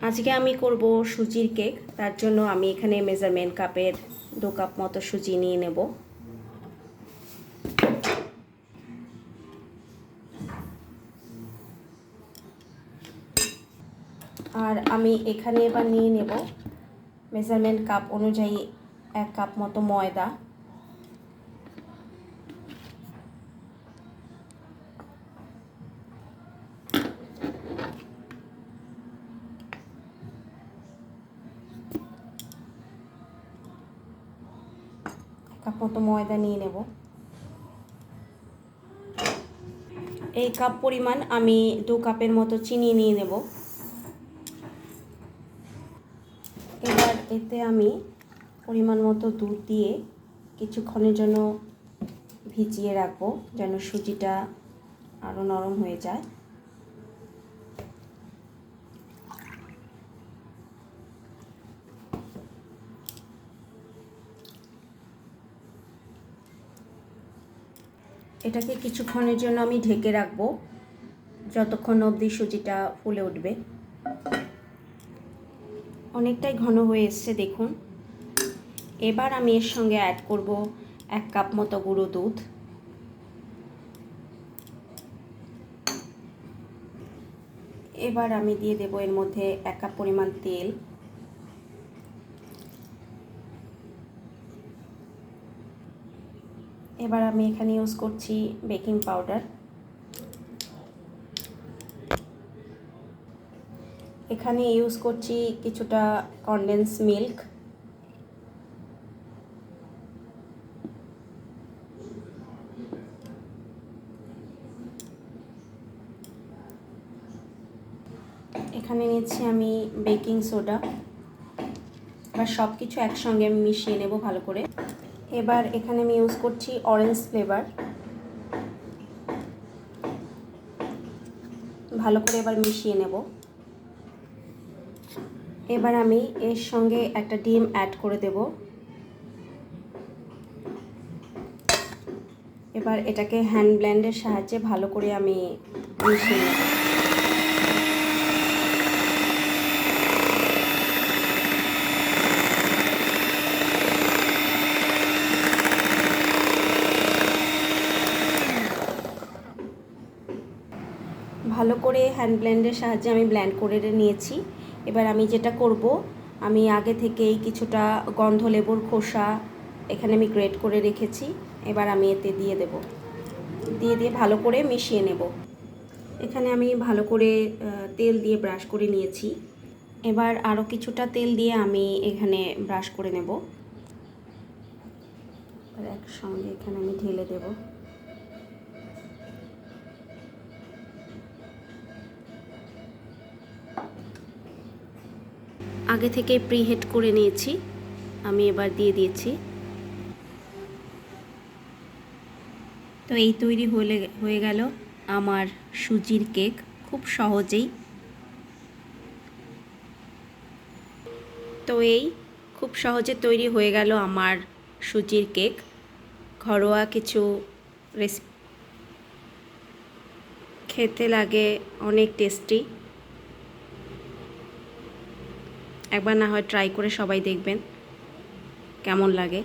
আজকে আমি করব সুজির কেক। তার জন্য আমি এখানে মেজারমেন্ট কাপের 2 কাপ মতো সুজি নিয়ে নেব। আর আমি এখানে এবার নিয়ে নেব মেজারমেন্ট কাপ অনুযায়ী 1 কাপ মতো ময়দা। কাপ মতো ময়দা নিয়ে নেব। এই কাপ পরিমাণ আমি 2 কাপের মতো চিনি নিয়ে নেব। এবার এতে আমি পরিমাণ মতো দুধ দিয়ে কিছুক্ষণের জন্য ভিজিয়ে রাখবো, যেন সুজিটা আরও নরম হয়ে যায়। এটাকে কিছুক্ষণের জন্য আমি ঢেকে রাখবো, যতক্ষণ অবধি সুজিটা ফুলে উঠবে। অনেকটাই ঘন হয়ে এসছে দেখুন। এবার আমি এর সঙ্গে অ্যাড করব 1 কাপ মতো গুঁড়ো দুধ। এবার আমি দিয়ে দেব এর মধ্যে 1 কাপ পরিমাণ তেল। এবার আমি এখানে ইউজ করছি বেকিং পাউডার। এখানে ইউজ করছি কিছুটা কনডেন্স মিল্ক। এখানে নিচ্ছি আমি বেকিং সোডা। এবার সব কিছু একসঙ্গে আমি মিশিয়ে নেব ভালো করে। এবার এখানে আমি ইউজ করছি অরেঞ্জ ফ্লেভার। ভালো করে এবার মিশিয়ে নেব। এবার আমি এর সঙ্গে একটা ডিম অ্যাড করে দেব। এবার এটাকে হ্যান্ড ব্লেন্ডের সাহায্যে ভালো করে আমি মিশিয়ে নেব। ভালো করে হ্যান্ড ব্লেন্ডের সাহায্যে আমি ব্লেন্ড করে নিয়েছি। এবার আমি যেটা করব, আমি আগে থেকেই কিছুটা গন্ধ লেবুর খোসা এখানে আমি গ্রেট করে রেখেছি। এবার আমি এতে দিয়ে দেব। দিয়ে ভালো করে মিশিয়ে নেব। এখানে আমি ভালো করে তেল দিয়ে ব্রাশ করে নিয়েছি। এবার আরও কিছুটা তেল দিয়ে আমি এখানে ব্রাশ করে নেব। একসঙ্গে এখানে আমি ঢেলে দেব। আগে থেকে প্রিহিট করে নিয়েছি, আমি এবার দিয়ে দিয়েছি। তো এই তৈরি হয়ে গেল আমার সুজির কেক, খুব সহজেই। তো এই খুব সহজে তৈরি হয়ে গেল আমার সুজির কেক। ঘরোয়া কিছু রেসিপি, খেতে লাগে অনেক টেস্টি। একবার না হয় ট্রাই করে সবাই দেখবেন কেমন লাগে।